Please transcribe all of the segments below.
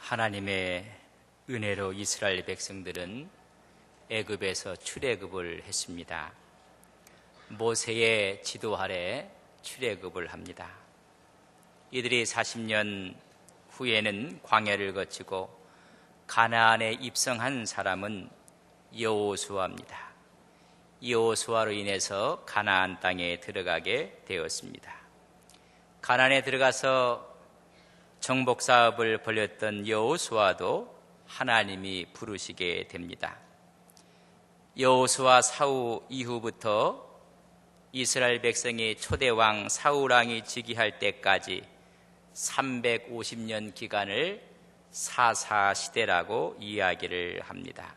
하나님의 은혜로 이스라엘 백성들은 애굽에서 출애굽을 했습니다. 모세의 지도 아래 출애굽을 합니다. 이들이 40년 후에는 광야를 거치고 가나안에 입성한 사람은 여호수아입니다. 여호수아로 인해서 가나안 땅에 들어가게 되었습니다. 가나안에 들어가서 정복 사업을 벌였던 여호수아도 하나님이 부르시게 됩니다. 여호수아 사후 이후부터 이스라엘 백성이 초대왕 사울왕이 즉위할 때까지 350년 기간을 사사시대라고 이야기를 합니다.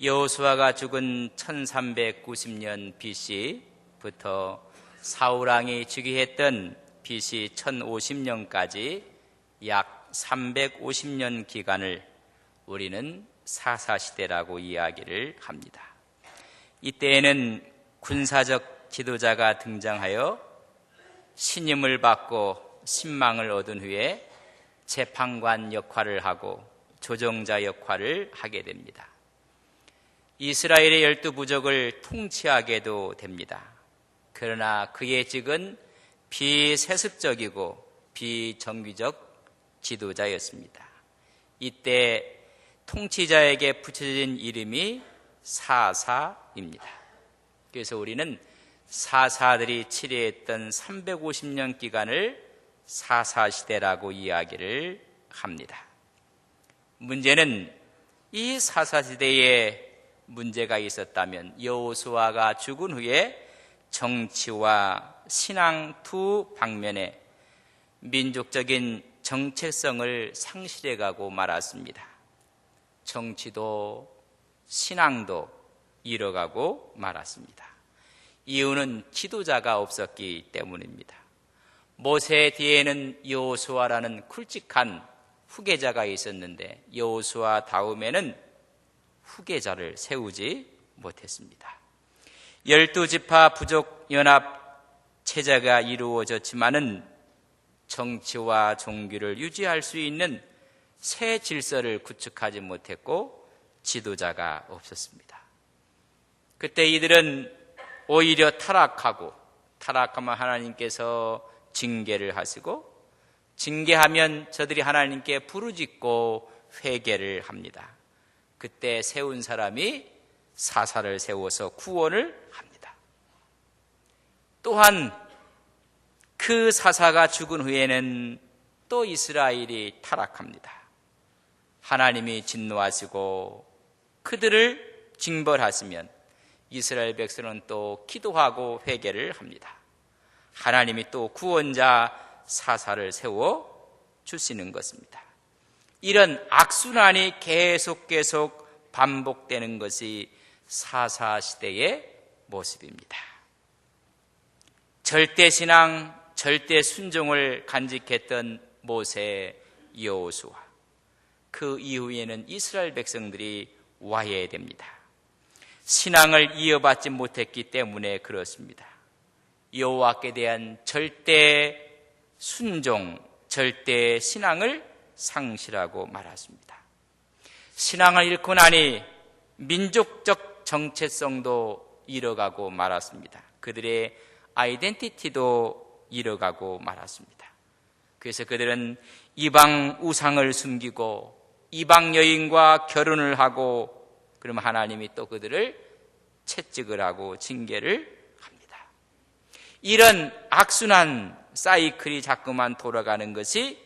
여호수아가 죽은 1390년 BC부터 사울왕이 즉위했던 BC 1050년까지 약 350년 기간을 우리는 사사시대라고 이야기를 합니다. 이때에는 군사적 지도자가 등장하여 신임을 받고 신망을 얻은 후에 재판관 역할을 하고 조정자 역할을 하게 됩니다. 이스라엘의 12부족을 통치하게도 됩니다. 그러나 그의 직은 비세습적이고 비정규적 지도자였습니다. 이때 통치자에게 붙여진 이름이 사사입니다. 그래서 우리는 사사들이 치리했던 350년 기간을 사사시대라고 이야기를 합니다. 문제는 이 사사시대에 문제가 있었다면 여호수아가 죽은 후에 정치와 신앙 두 방면에 민족적인 정체성을 상실해가고 말았습니다. 정치도 신앙도 잃어가고 말았습니다. 이유는 지도자가 없었기 때문입니다. 모세 뒤에는 여호수아라는 굵직한 후계자가 있었는데 여호수아 다음에는 후계자를 세우지 못했습니다. 12지파 부족 연합 체제가 이루어졌지만은 정치와 종교를 유지할 수 있는 새 질서를 구축하지 못했고 지도자가 없었습니다. 그때 이들은 오히려 타락하면 하나님께서 징계를 하시고 징계하면 저들이 하나님께 부르짖고 회개를 합니다. 그때 세운 사람이 사사를 세워서 구원을 합니다. 또한 그 사사가 죽은 후에는 또 이스라엘이 타락합니다. 하나님이 진노하시고 그들을 징벌하시면 이스라엘 백성은 또 기도하고 회개를 합니다. 하나님이 또 구원자 사사를 세워 주시는 것입니다. 이런 악순환이 계속 반복되는 것이 사사시대의 모습입니다. 절대신앙, 절대순종을 간직했던 모세, 여호수아, 그 이후에는 이스라엘 백성들이 와야 됩니다. 신앙을 이어받지 못했기 때문에 그렇습니다. 여호와께 대한 절대 순종, 절대 신앙을 상실하고 말았습니다. 신앙을 잃고 나니 민족적 정체성도 잃어가고 말았습니다. 그들의 아이덴티티도 잃어가고 말았습니다. 그래서 그들은 이방 우상을 숨기고 이방 여인과 결혼을 하고 그러면 하나님이 또 그들을 채찍을 하고 징계를 합니다. 이런 악순환 사이클이 자꾸만 돌아가는 것이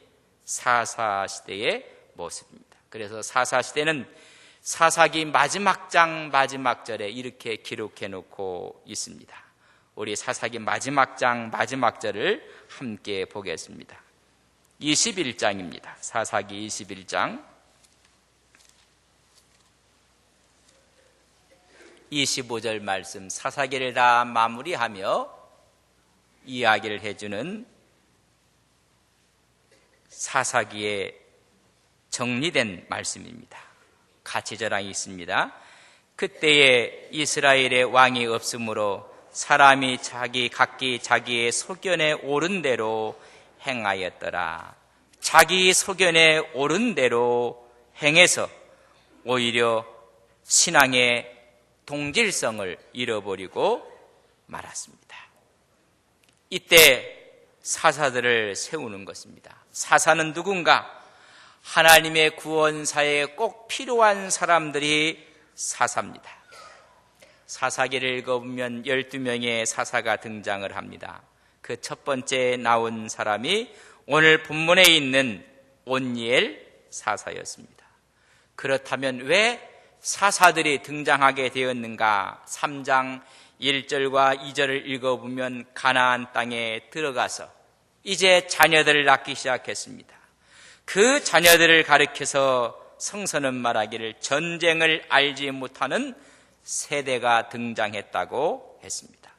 사사시대의 모습입니다. 그래서 사사시대는 사사기 마지막 장 마지막 절에 이렇게 기록해 놓고 있습니다. 우리 사사기 마지막 장 마지막 절을 함께 보겠습니다. 21장입니다. 사사기 21장 25절 말씀, 사사기를 다 마무리하며 이야기를 해주는 사사기에 정리된 말씀입니다. 같이 저랑 있습니다. 그때에 이스라엘의 왕이 없으므로 사람이 각기 자기의 소견에 옳은 대로 행하였더라. 자기 소견에 옳은 대로 행해서 오히려 신앙의 동질성을 잃어버리고 말았습니다. 이때 사사들을 세우는 것입니다. 사사는 누군가? 하나님의 구원사에 꼭 필요한 사람들이 사사입니다. 사사기를 읽어보면 12명의 사사가 등장을 합니다. 그 첫 번째 나온 사람이 오늘 본문에 있는 온니엘 사사였습니다. 그렇다면 왜 사사들이 등장하게 되었는가? 3장 1절과 2절을 읽어보면 가나안 땅에 들어가서 이제 자녀들을 낳기 시작했습니다. 그 자녀들을 가리켜서 성서는 말하기를 전쟁을 알지 못하는 세대가 등장했다고 했습니다.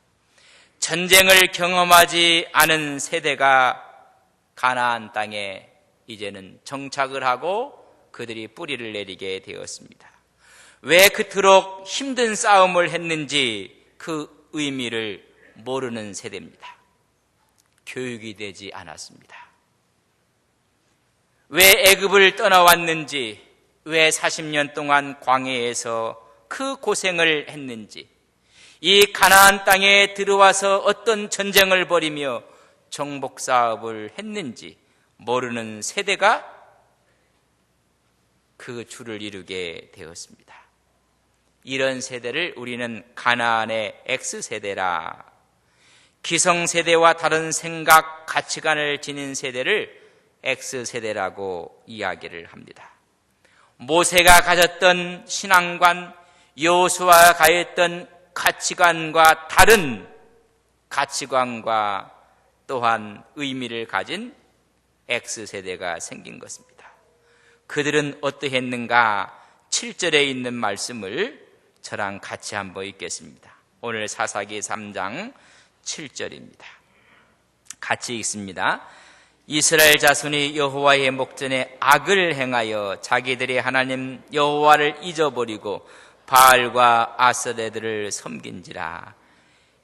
전쟁을 경험하지 않은 세대가 가나안 땅에 이제는 정착을 하고 그들이 뿌리를 내리게 되었습니다. 왜 그토록 힘든 싸움을 했는지 그 의미를 모르는 세대입니다. 교육이 되지 않았습니다. 왜 애굽을 떠나왔는지, 왜 40년 동안 광야에서 그 고생을 했는지, 이 가나안 땅에 들어와서 어떤 전쟁을 벌이며 정복 사업을 했는지 모르는 세대가 그 줄을 이루게 되었습니다. 이런 세대를 우리는 가나안의 X세대라, 기성세대와 다른 생각, 가치관을 지닌 세대를 X세대라고 이야기를 합니다. 모세가 가졌던 신앙관, 여호수아가 가졌던 가치관과 다른 가치관과 또한 의미를 가진 X세대가 생긴 것입니다. 그들은 어떠했는가? 7절에 있는 말씀을 저랑 같이 한번 읽겠습니다. 오늘 사사기 3장 7절입니다. 같이 읽습니다. 이스라엘 자손이 여호와의 목전에 악을 행하여 자기들의 하나님 여호와를 잊어버리고 바알과 아스레들을 섬긴지라.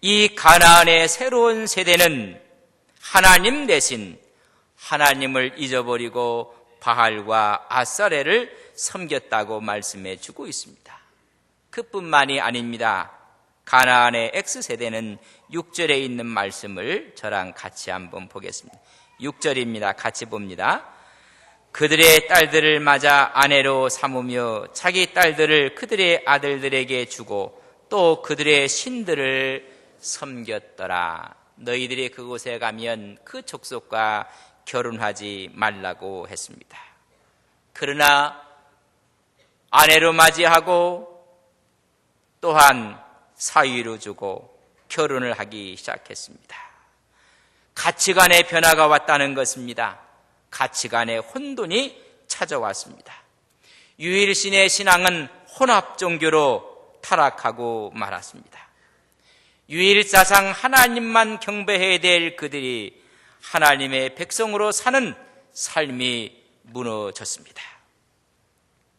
이 가나안의 새로운 세대는 하나님 대신 하나님을 잊어버리고 바알과 아스레를 섬겼다고 말씀해 주고 있습니다. 그뿐만이 아닙니다. 가나안의 X세대는 6절에 있는 말씀을 저랑 같이 한번 보겠습니다. 6절입니다. 같이 봅니다. 그들의 딸들을 맞아 아내로 삼으며 자기 딸들을 그들의 아들들에게 주고 또 그들의 신들을 섬겼더라. 너희들이 그곳에 가면 그 족속과 결혼하지 말라고 했습니다. 그러나 아내로 맞이하고 또한 사위로 주고 결혼을 하기 시작했습니다. 가치관의 변화가 왔다는 것입니다. 가치관의 혼돈이 찾아왔습니다. 유일신의 신앙은 혼합 종교로 타락하고 말았습니다. 유일사상 하나님만 경배해야 될 그들이 하나님의 백성으로 사는 삶이 무너졌습니다.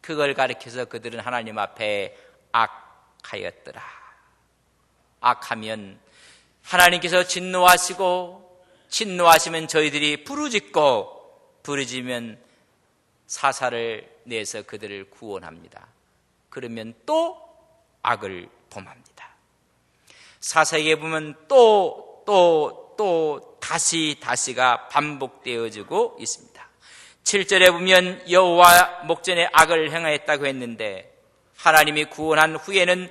그걸 가리켜서 그들은 하나님 앞에 악하였더라. 악하면 하나님께서 진노하시고, 진노하시면 저희들이 부르짖고, 부르짖으면 사사를 내서 그들을 구원합니다. 그러면 또 악을 범합니다. 사사기에 보면 또 다시가 반복되어지고 있습니다. 7절에 보면 여호와 목전에 악을 행하였다고 했는데 하나님이 구원한 후에는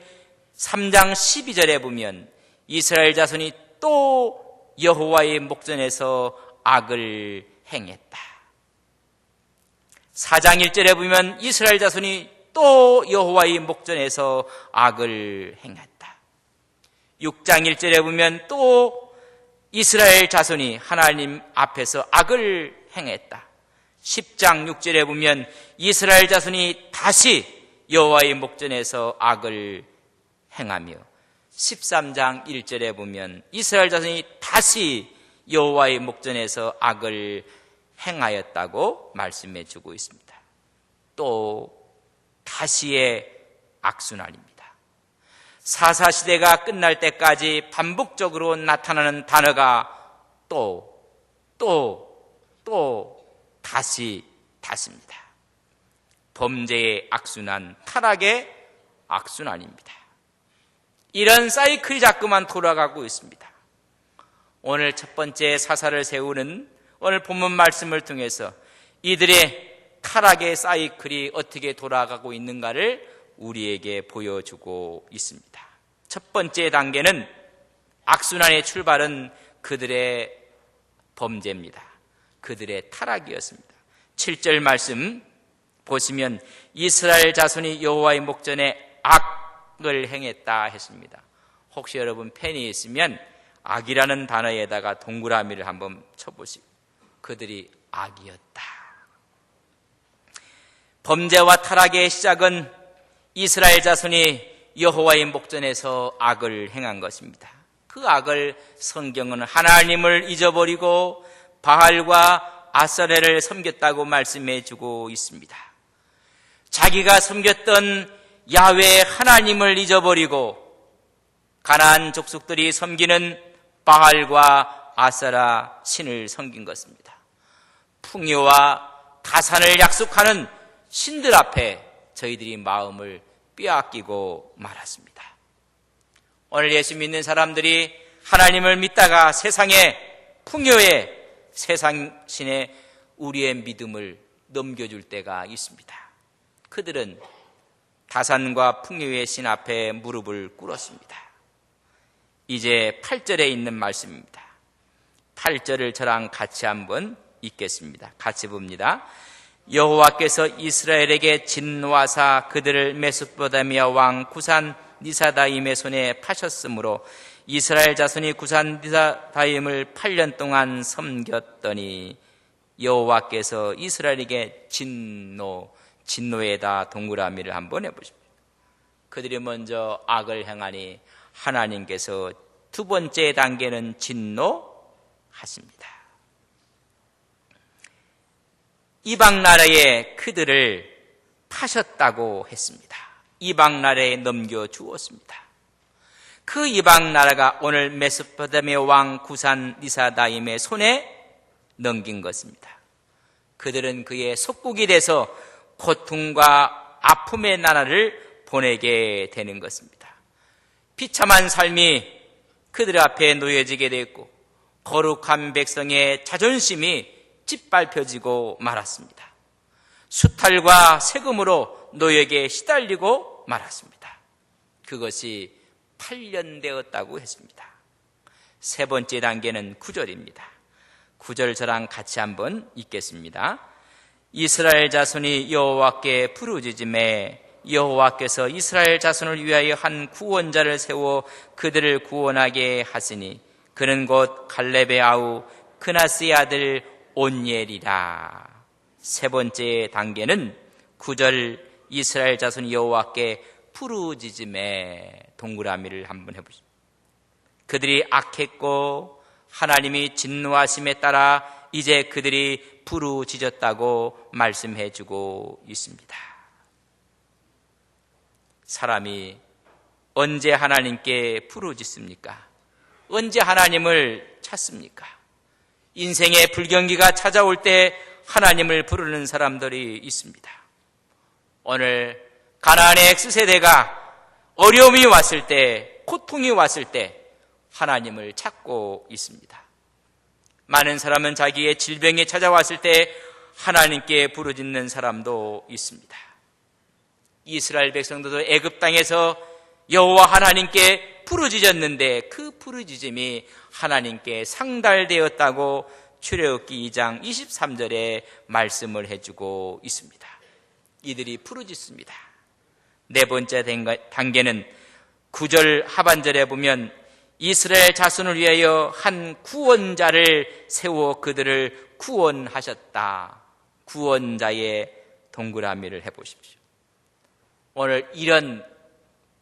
3장 12절에 보면 이스라엘 자손이 또 여호와의 목전에서 악을 행했다. 4장 1절에 보면 이스라엘 자손이 또 여호와의 목전에서 악을 행했다. 6장 1절에 보면 또 이스라엘 자손이 하나님 앞에서 악을 행했다. 10장 6절에 보면 이스라엘 자손이 다시 여호와의 목전에서 악을 행하며 13장 1절에 보면 이스라엘 자손이 다시 여호와의 목전에서 악을 행하였다고 말씀해 주고 있습니다. 또 다시의 악순환입니다. 사사시대가 끝날 때까지 반복적으로 나타나는 단어가 또 다시 닫습니다. 범죄의 악순환, 타락의 악순환입니다. 이런 사이클이 자꾸만 돌아가고 있습니다. 오늘 첫 번째 사사를 세우는 오늘 본문 말씀을 통해서 이들의 타락의 사이클이 어떻게 돌아가고 있는가를 우리에게 보여주고 있습니다. 첫 번째 단계는 악순환의 출발은 그들의 범죄입니다. 그들의 타락이었습니다. 7절 말씀 보시면 이스라엘 자손이 여호와의 목전에 악을 행했다 했습니다. 혹시 여러분 펜이 있으면 악이라는 단어에다가 동그라미를 한번 쳐보시고 그들이 악이었다. 범죄와 타락의 시작은 이스라엘 자손이 여호와의 목전에서 악을 행한 것입니다. 그 악을 성경은 하나님을 잊어버리고 바알과 아세라를 섬겼다고 말씀해 주고 있습니다. 자기가 섬겼던 야훼 하나님을 잊어버리고 가나안 족속들이 섬기는 바알과 아세라 신을 섬긴 것입니다. 풍요와 다산을 약속하는 신들 앞에 저희들이 마음을 빼앗기고 말았습니다. 오늘 예수 믿는 사람들이 하나님을 믿다가 세상의 풍요에 세상 신에 우리의 믿음을 넘겨줄 때가 있습니다. 그들은 다산과 풍요의 신 앞에 무릎을 꿇었습니다. 이제 8절에 있는 말씀입니다. 8절을 저랑 같이 한번 읽겠습니다. 같이 봅니다. 여호와께서 이스라엘에게 진노하사 그들을 메소포타미아 왕 구산 니사다임의 손에 파셨으므로 이스라엘 자손이 구산 니사다임을 8년 동안 섬겼더니 여호와께서 이스라엘에게 진노에다 동그라미를 한번 해보십시오. 그들이 먼저 악을 행하니 하나님께서 두 번째 단계는 진노하십니다. 이방 나라에 그들을 파셨다고 했습니다. 이방 나라에 넘겨주었습니다. 그 이방 나라가 오늘 메소포타미아 왕 구산 니사다임의 손에 넘긴 것입니다. 그들은 그의 속국이 돼서 고통과 아픔의 나라를 보내게 되는 것입니다. 비참한 삶이 그들 앞에 놓여지게 됐고 거룩한 백성의 자존심이 짓밟혀지고 말았습니다. 수탈과 세금으로 노역에 시달리고 말았습니다. 그것이 8년 되었다고 했습니다. 세 번째 단계는 9절입니다. 9절 저랑 같이 한번 읽겠습니다. 이스라엘 자손이 여호와께 부르짖음에 여호와께서 이스라엘 자손을 위하여 한 구원자를 세워 그들을 구원하게 하시니 그는 곧 갈렙의 아우 그나스의 아들 온니엘이라. 세 번째 단계는 9절 이스라엘 자손 여호와께 부르짖음에 동그라미를 한번 해보시죠. 그들이 악했고 하나님이 진노하심에 따라 이제 그들이 부르짖었다고 말씀해주고 있습니다. 사람이 언제 하나님께 부르짖습니까? 언제 하나님을 찾습니까? 인생의 불경기가 찾아올 때 하나님을 부르는 사람들이 있습니다. 오늘 가나안의 X세대가 어려움이 왔을 때, 고통이 왔을 때 하나님을 찾고 있습니다. 많은 사람은 자기의 질병이 찾아왔을 때 하나님께 부르짖는 사람도 있습니다. 이스라엘 백성들도 애굽 땅에서 여호와 하나님께 부르짖었는데 그 부르짖음이 하나님께 상달되었다고 출애굽기 2장 23절에 말씀을 해주고 있습니다. 이들이 부르짖습니다. 네 번째 단계는 9절 하반절에 보면 이스라엘 자손을 위하여 한 구원자를 세워 그들을 구원하셨다. 구원자의 동그라미를 해보십시오. 오늘 이런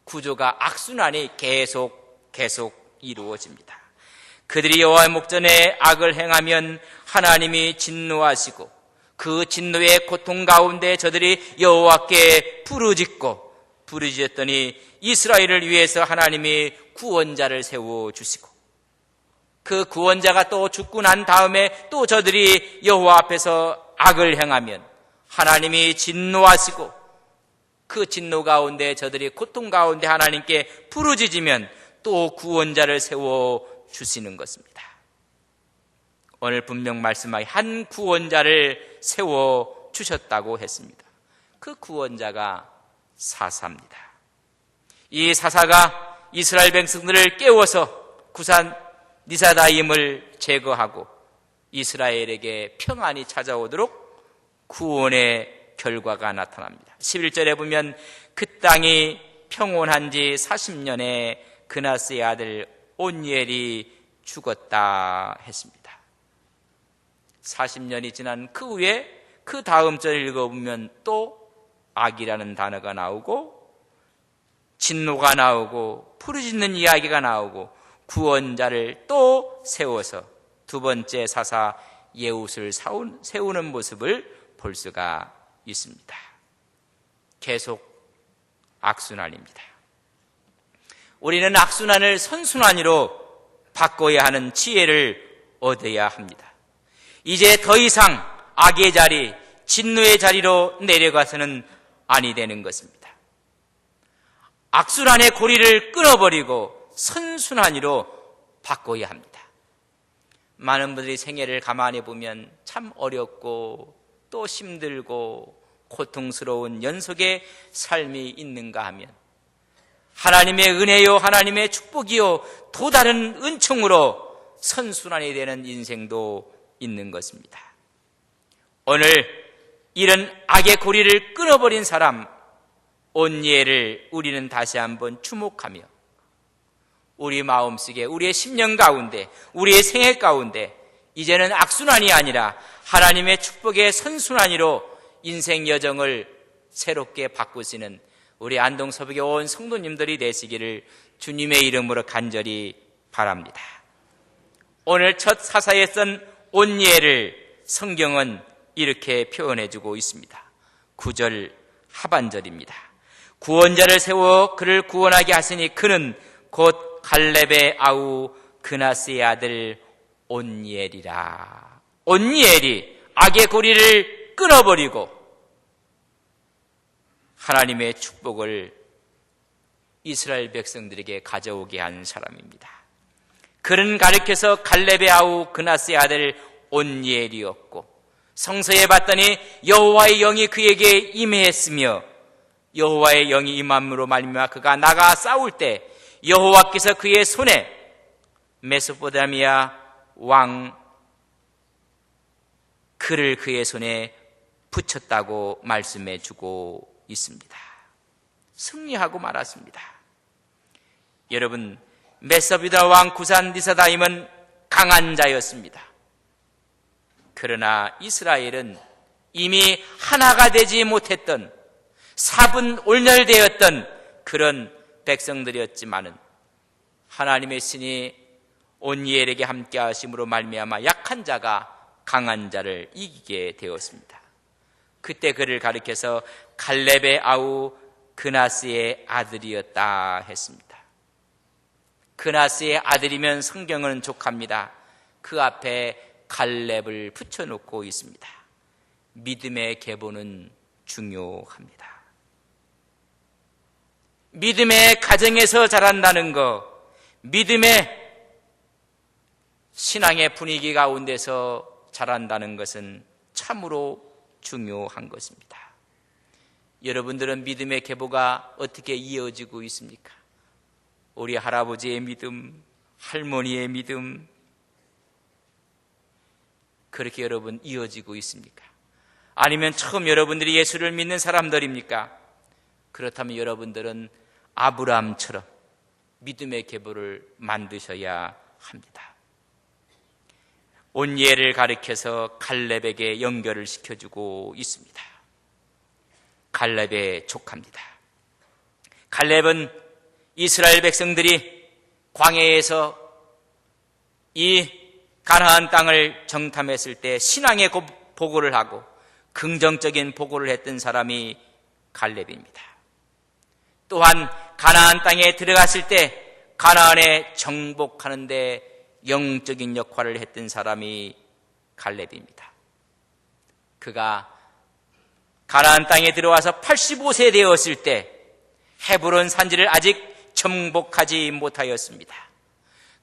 구조가 악순환이 계속 이루어집니다. 그들이 여호와의 목전에 악을 행하면 하나님이 진노하시고 그 진노의 고통 가운데 저들이 여호와께 부르짖었더니 이스라엘을 위해서 하나님이 구원자를 세워주시고 그 구원자가 또 죽고 난 다음에 또 저들이 여호와 앞에서 악을 행하면 하나님이 진노하시고 그 진노 가운데 저들이 고통 가운데 하나님께 부르짖으면 또 구원자를 세워주시는 것입니다. 오늘 분명 말씀하기 한 구원자를 세워주셨다고 했습니다. 그 구원자가 사사입니다. 이 사사가 이스라엘 백성들을 깨워서 구산 니사다임을 제거하고 이스라엘에게 평안이 찾아오도록 구원의 결과가 나타납니다. 11절에 보면 그 땅이 평온한 지 40년에 그나스의 아들 온니엘이 죽었다 했습니다. 40년이 지난 그 후에 그 다음 절을 읽어보면 또 악이라는 단어가 나오고 진노가 나오고 부르짖는 이야기가 나오고 구원자를 또 세워서 두 번째 사사 예웃을 세우는 모습을 볼 수가 있습니다. 계속 악순환입니다. 우리는 악순환을 선순환으로 바꿔야 하는 지혜를 얻어야 합니다. 이제 더 이상 악의 자리, 진노의 자리로 내려가서는 아니 되는 것입니다. 악순환의 고리를 끊어버리고 선순환으로 바꿔야 합니다. 많은 분들이 생애를 가만히 보면 참 어렵고 또 힘들고 고통스러운 연속의 삶이 있는가 하면 하나님의 은혜요 하나님의 축복이요 또 다른 은총으로 선순환이 되는 인생도 있는 것입니다. 오늘 이런 악의 고리를 끊어버린 사람 온니엘을 우리는 다시 한번 주목하며 우리 마음속에 우리의 심령 가운데 우리의 생애 가운데 이제는 악순환이 아니라 하나님의 축복의 선순환으로 인생 여정을 새롭게 바꾸시는 우리 안동서북의 온 성도님들이 되시기를 주님의 이름으로 간절히 바랍니다. 오늘 첫 사사에 쓴 온니엘을 성경은 이렇게 표현해주고 있습니다. 9절 하반절입니다. 구원자를 세워 그를 구원하게 하시니 그는 곧 갈렙의 아우 그나스의 아들 온니엘이라. 온니엘이 악의 고리를 끊어버리고 하나님의 축복을 이스라엘 백성들에게 가져오게 한 사람입니다. 그는 가리켜서 갈렙의 아우 그나스의 아들 온니엘이었고 성서에 봤더니 여호와의 영이 그에게 임했으며 여호와의 영이 임함으로 말미암아 그가 나가 싸울 때 여호와께서 그의 손에 메소포타미아 왕 그를 그의 손에 붙였다고 말씀해 주고 있습니다. 승리하고 말았습니다. 여러분, 메소포타미아 왕 구산 니사다임은 강한 자였습니다. 그러나 이스라엘은 이미 하나가 되지 못했던 사분올렬되었던 그런 백성들이었지만은 하나님의 신이 온니엘에게 함께 하심으로 말미암아 약한 자가 강한 자를 이기게 되었습니다. 그때 그를 가리켜서 갈렙의 아우 그나스의 아들이었다 했습니다. 그나스의 아들이면 성경은 족합니다. 그 앞에 갈렙을 붙여놓고 있습니다. 믿음의 계보는 중요합니다. 믿음의 가정에서 자란다는 것, 믿음의 신앙의 분위기 가운데서 자란다는 것은 참으로 중요한 것입니다. 여러분들은 믿음의 계보가 어떻게 이어지고 있습니까? 우리 할아버지의 믿음, 할머니의 믿음, 그렇게 여러분 이어지고 있습니까? 아니면 처음 여러분들이 예수를 믿는 사람들입니까? 그렇다면 여러분들은 아브라함처럼 믿음의 계보를 만드셔야 합니다. 온니엘을 가리켜서 갈렙에게 연결을 시켜주고 있습니다. 갈렙의 족합니다. 갈렙은 이스라엘 백성들이 광야에서 이 가나안 땅을 정탐했을 때 신앙의 보고를 하고 긍정적인 보고를 했던 사람이 갈렙입니다. 또한 가나안 땅에 들어갔을 때 가나안에 정복하는 데 영적인 역할을 했던 사람이 갈렙입니다. 그가 가나안 땅에 들어와서 85세 되었을 때 헤브론 산지를 아직 정복하지 못하였습니다.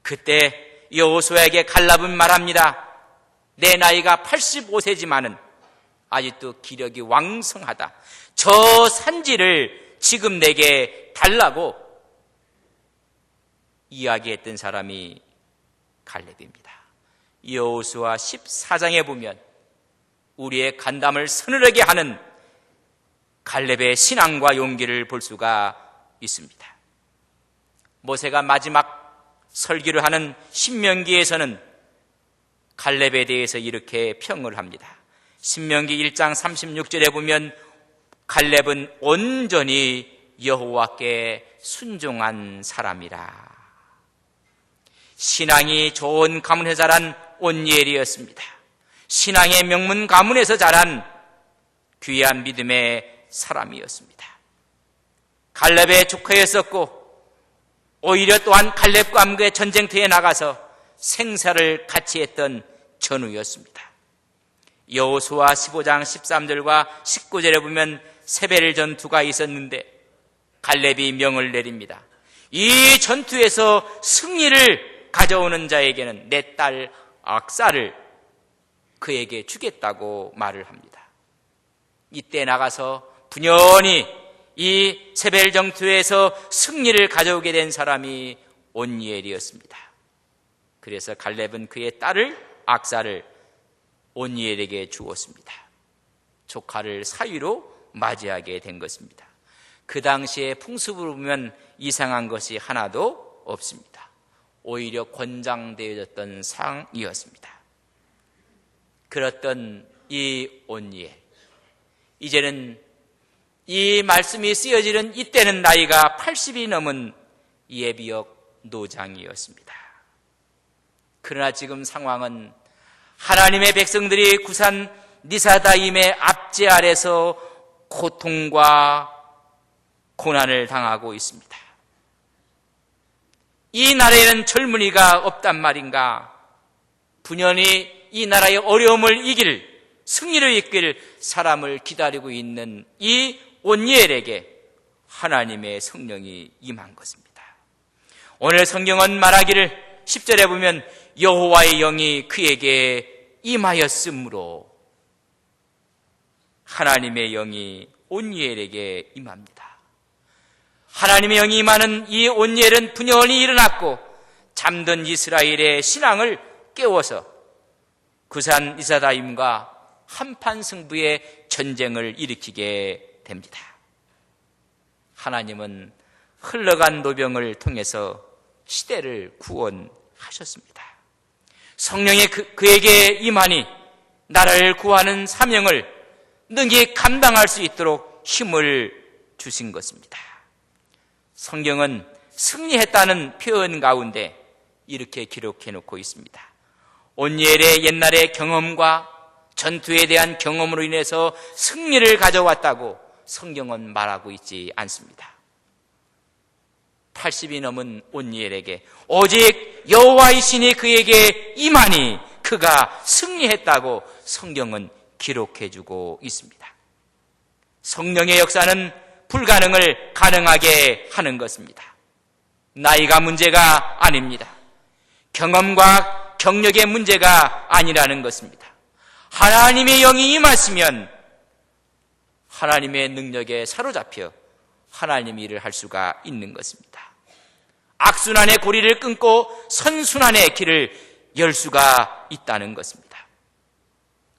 그때 여호수아에게 갈렙은 말합니다. 내 나이가 85세지만은 아직도 기력이 왕성하다. 저 산지를 지금 내게 달라고 이야기했던 사람이 갈렙입니다. 여호수아 14장에 보면 우리의 간담을 서늘하게 하는 갈렙의 신앙과 용기를 볼 수가 있습니다. 모세가 마지막 설교를 하는 신명기에서는 갈렙에 대해서 이렇게 평을 합니다. 신명기 1장 36절에 보면 갈렙은 온전히 여호와께 순종한 사람이라. 신앙이 좋은 가문에서 자란 온니엘이었습니다. 신앙의 명문 가문에서 자란 귀한 믿음의 사람이었습니다. 갈렙의 조카였었고 오히려 또한 갈렙과 함께 전쟁터에 나가서 생사를 같이 했던 전우였습니다. 여호수아 15장 13절과 19절에 보면 세벨 전투가 있었는데 갈렙이 명을 내립니다. 이 전투에서 승리를 가져오는 자에게는 내 딸 악사를 그에게 주겠다고 말을 합니다. 이때 나가서 분연히 이 세벨 전투에서 승리를 가져오게 된 사람이 온니엘이었습니다. 그래서 갈렙은 그의 딸을 악사를 온니엘에게 주었습니다. 조카를 사위로 맞이하게 된 것입니다. 그 당시에 풍습으로 보면 이상한 것이 하나도 없습니다. 오히려 권장되어졌던 상이었습니다. 그렇던 이 온니엘, 이제는 이 말씀이 쓰여지는 이때는 나이가 80이 넘은 예비역 노장이었습니다. 그러나 지금 상황은 하나님의 백성들이 구산 니사다임의 압제 아래서 고통과 고난을 당하고 있습니다. 이 나라에는 젊은이가 없단 말인가? 분연히 이 나라의 어려움을 이길, 승리를 이끌 사람을 기다리고 있는 이 온니엘에게 하나님의 성령이 임한 것입니다. 오늘 성경은 말하기를 10절에 보면 여호와의 영이 그에게 임하였으므로, 하나님의 영이 온니엘에게 임합니다. 하나님의 영이 임하는 이 온니엘은 분연히 일어났고 잠든 이스라엘의 신앙을 깨워서 구산 니사다임과 한판 승부의 전쟁을 일으키게 됩니다. 하나님은 흘러간 노병을 통해서 시대를 구원하셨습니다. 성령이 그에게 임하니 나라를 구하는 사명을 능히 감당할 수 있도록 힘을 주신 것입니다. 성경은 승리했다는 표현 가운데 이렇게 기록해 놓고 있습니다. 온니엘의 옛날의 경험과 전투에 대한 경험으로 인해서 승리를 가져왔다고 성경은 말하고 있지 않습니다. 80이 넘은 온니엘에게 오직 여호와의 신이 그에게 임하니 그가 승리했다고 성경은 기록해주고 있습니다. 성령의 역사는 불가능을 가능하게 하는 것입니다. 나이가 문제가 아닙니다. 경험과 경력의 문제가 아니라는 것입니다. 하나님의 영이 임하시면 하나님의 능력에 사로잡혀 하나님의 일을 할 수가 있는 것입니다. 악순환의 고리를 끊고 선순환의 길을 열 수가 있다는 것입니다.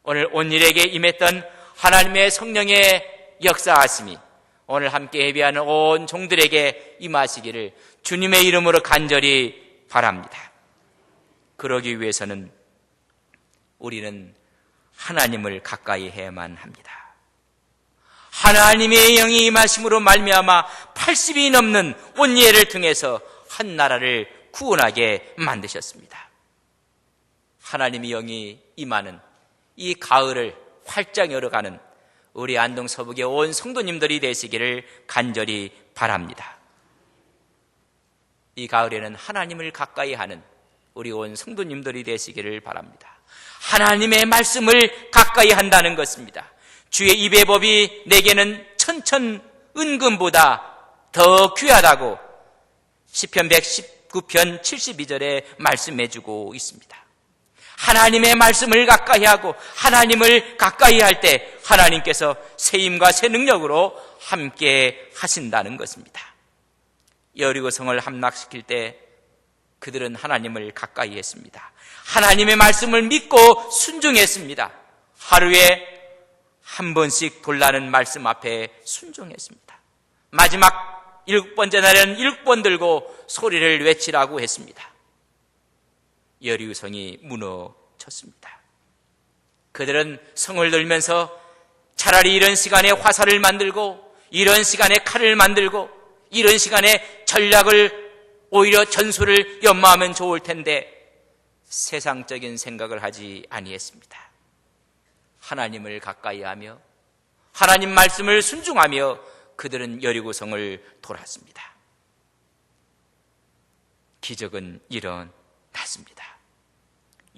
오늘 온일에게 임했던 하나님의 성령의 역사하심이 오늘 함께 예배하는 온 종들에게 임하시기를 주님의 이름으로 간절히 바랍니다. 그러기 위해서는 우리는 하나님을 가까이 해야만 합니다. 하나님의 영이 임하심으로 말미암아 80이 넘는 온니엘을 통해서 한 나라를 구원하게 만드셨습니다. 하나님의 영이 임하는 이 가을을 활짝 열어가는 우리 안동 서북의 온 성도님들이 되시기를 간절히 바랍니다. 이 가을에는 하나님을 가까이 하는 우리 온 성도님들이 되시기를 바랍니다. 하나님의 말씀을 가까이 한다는 것입니다. 주의 입의 법이 내게는 천천 은금보다 더 귀하다고 시편 119편 72절에 말씀해주고 있습니다. 하나님의 말씀을 가까이 하고 하나님을 가까이 할 때 하나님께서 새 힘과 새 능력으로 함께 하신다는 것입니다. 여리고성을 함락시킬 때 그들은 하나님을 가까이 했습니다. 하나님의 말씀을 믿고 순종했습니다. 하루에 한 번씩 돌라는 말씀 앞에 순종했습니다. 마지막 7번째 날에는 7번 들고 소리를 외치라고 했습니다. 여리고성이 무너졌습니다. 그들은 성을 들면서 차라리 이런 시간에 화살을 만들고 이런 시간에 칼을 만들고 이런 시간에 전략을 오히려 전술을 연마하면 좋을 텐데 세상적인 생각을 하지 아니했습니다. 하나님을 가까이 하며 하나님 말씀을 순종하며 그들은 여리고성을 돌았습니다. 기적은 일어났습니다.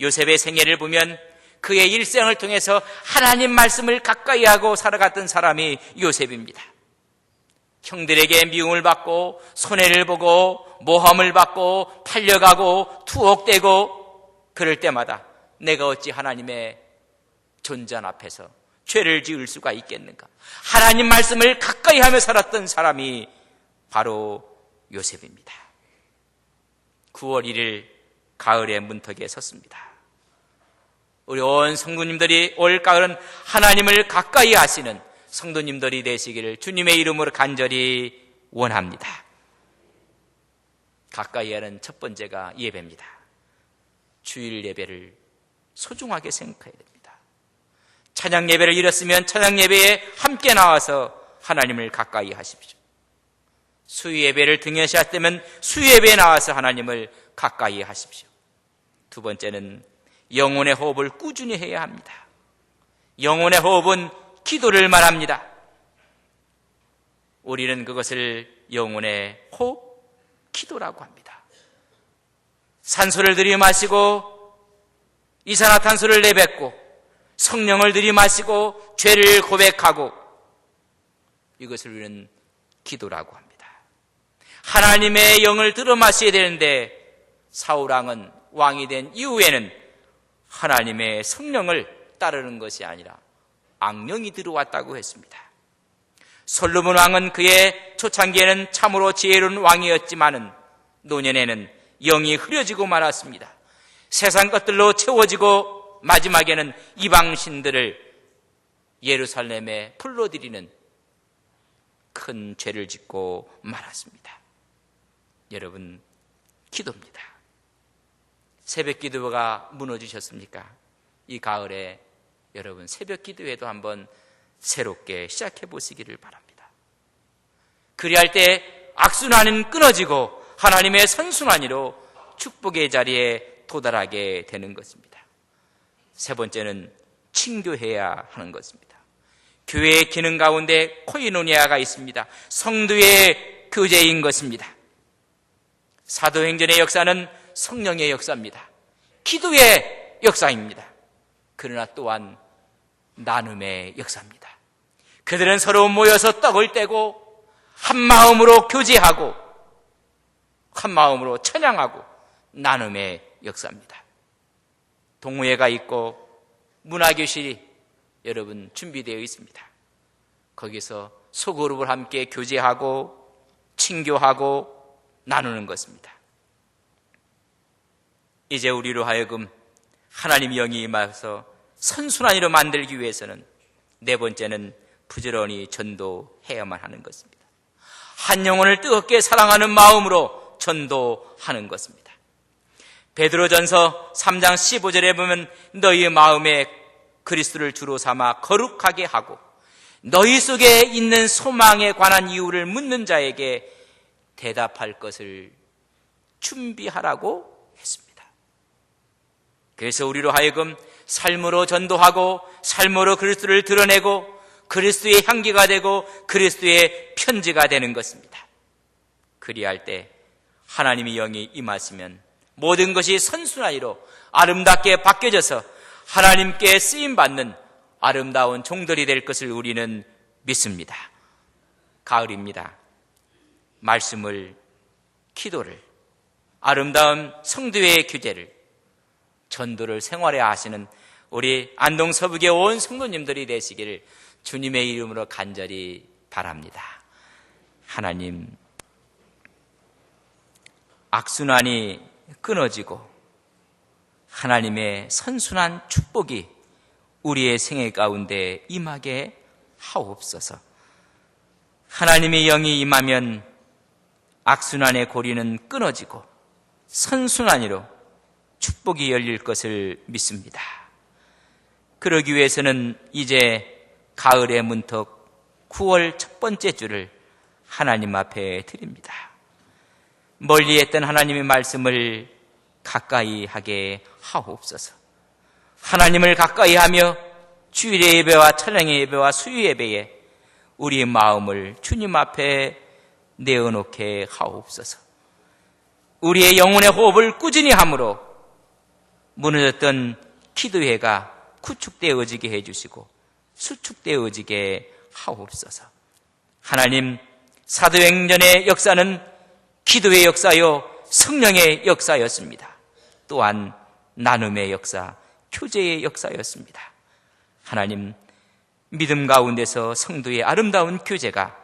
요셉의 생애를 보면 그의 일생을 통해서 하나님 말씀을 가까이 하고 살아갔던 사람이 요셉입니다. 형들에게 미움을 받고 손해를 보고 모함을 받고 팔려가고 투옥되고 그럴 때마다 내가 어찌 하나님의 존전 앞에서 죄를 지을 수가 있겠는가? 하나님 말씀을 가까이 하며 살았던 사람이 바로 요셉입니다. 9월 1일 가을의 문턱에 섰습니다. 우리 온 성도님들이 올 가을은 하나님을 가까이 하시는 성도님들이 되시기를 주님의 이름으로 간절히 원합니다. 가까이 하는 첫 번째가 예배입니다. 주일 예배를 소중하게 생각해야 됩니다. 찬양 예배를 잃었으면 찬양 예배에 함께 나와서 하나님을 가까이 하십시오. 수요 예배를 등한시했다면 수요 예배에 나와서 하나님을 가까이 하십시오. 두 번째는 영혼의 호흡을 꾸준히 해야 합니다. 영혼의 호흡은 기도를 말합니다. 우리는 그것을 영혼의 호흡, 기도라고 합니다. 산소를 들이마시고 이산화탄소를 내뱉고 성령을 들이마시고 죄를 고백하고 이것을 우리는 기도라고 합니다. 하나님의 영을 들어마셔야 되는데 사울왕은 왕이 된 이후에는 하나님의 성령을 따르는 것이 아니라 악령이 들어왔다고 했습니다. 솔로몬 왕은 그의 초창기에는 참으로 지혜로운 왕이었지만은 노년에는 영이 흐려지고 말았습니다. 세상 것들로 채워지고 마지막에는 이방신들을 예루살렘에 불러들이는 큰 죄를 짓고 말았습니다. 여러분, 기도입니다. 새벽 기도가 무너지셨습니까? 이 가을에 여러분 새벽 기도회도 한번 새롭게 시작해 보시기를 바랍니다. 그리할 때 악순환은 끊어지고 하나님의 선순환으로 축복의 자리에 도달하게 되는 것입니다. 세 번째는 친교해야 하는 것입니다. 교회의 기능 가운데 코이노니아가 있습니다. 성도의 교제인 것입니다. 사도행전의 역사는 성령의 역사입니다. 기도의 역사입니다. 그러나 또한 나눔의 역사입니다. 그들은 서로 모여서 떡을 떼고 한 마음으로 교제하고 한 마음으로 찬양하고 나눔의 역사입니다. 동호회가 있고 문화교실이 여러분 준비되어 있습니다. 거기서 소그룹을 함께 교제하고 친교하고 나누는 것입니다. 이제 우리로 하여금 하나님의 영이 임하서 선순환으로 만들기 위해서는 네 번째는 부지런히 전도해야만 하는 것입니다. 한 영혼을 뜨겁게 사랑하는 마음으로 전도하는 것입니다. 베드로전서 3장 15절에 보면 너희의 마음에 그리스도를 주로 삼아 거룩하게 하고 너희 속에 있는 소망에 관한 이유를 묻는 자에게 대답할 것을 준비하라고 했습니다. 그래서 우리로 하여금 삶으로 전도하고 삶으로 그리스도를 드러내고 그리스도의 향기가 되고 그리스도의 편지가 되는 것입니다. 그리할 때 하나님의 영이 임하시면 모든 것이 선순환으로 아름답게 바뀌어져서 하나님께 쓰임받는 아름다운 종들이 될 것을 우리는 믿습니다. 가을입니다. 말씀을, 기도를, 아름다운 성도의 규제를, 전도를 생활해 하시는 우리 안동 서북의 온 성도님들이 되시기를 주님의 이름으로 간절히 바랍니다. 하나님, 악순환이 끊어지고 하나님의 선순환 축복이 우리의 생애 가운데 임하게 하옵소서. 하나님의 영이 임하면 악순환의 고리는 끊어지고 선순환으로 축복이 열릴 것을 믿습니다. 그러기 위해서는 이제 가을의 문턱 9월 첫 번째 주를 하나님 앞에 드립니다. 멀리 했던 하나님의 말씀을 가까이 하게 하옵소서. 하나님을 가까이 하며 주일의 예배와 찬양의 예배와 수요 예배에 우리의 마음을 주님 앞에 내어놓게 하옵소서. 우리의 영혼의 호흡을 꾸준히 함으로 무너졌던 기도회가 구축되어지게 해주시고 수축되어지게 하옵소서. 하나님, 사도행전의 역사는 기도의 역사요 성령의 역사였습니다. 또한 나눔의 역사, 교제의 역사였습니다. 하나님, 믿음 가운데서 성도의 아름다운 교제가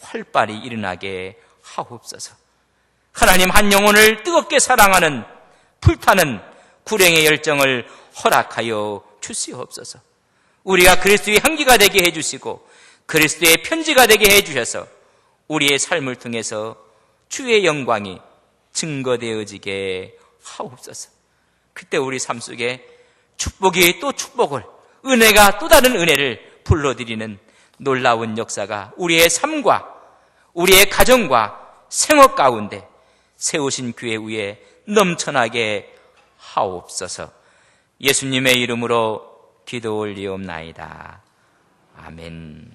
활발히 일어나게 하옵소서. 하나님, 한 영혼을 뜨겁게 사랑하는 불타는 구령의 열정을 허락하여 주시옵소서. 우리가 그리스도의 향기가 되게 해주시고 그리스도의 편지가 되게 해주셔서 우리의 삶을 통해서 주의 영광이 증거되어지게 하옵소서. 그때 우리 삶 속에 축복이 또 축복을, 은혜가 또 다른 은혜를 불러들이는 놀라운 역사가 우리의 삶과 우리의 가정과 생업 가운데 세우신 교회 위에 넘쳐나게 하옵소서. 예수님의 이름으로 기도 올리옵나이다. 아멘.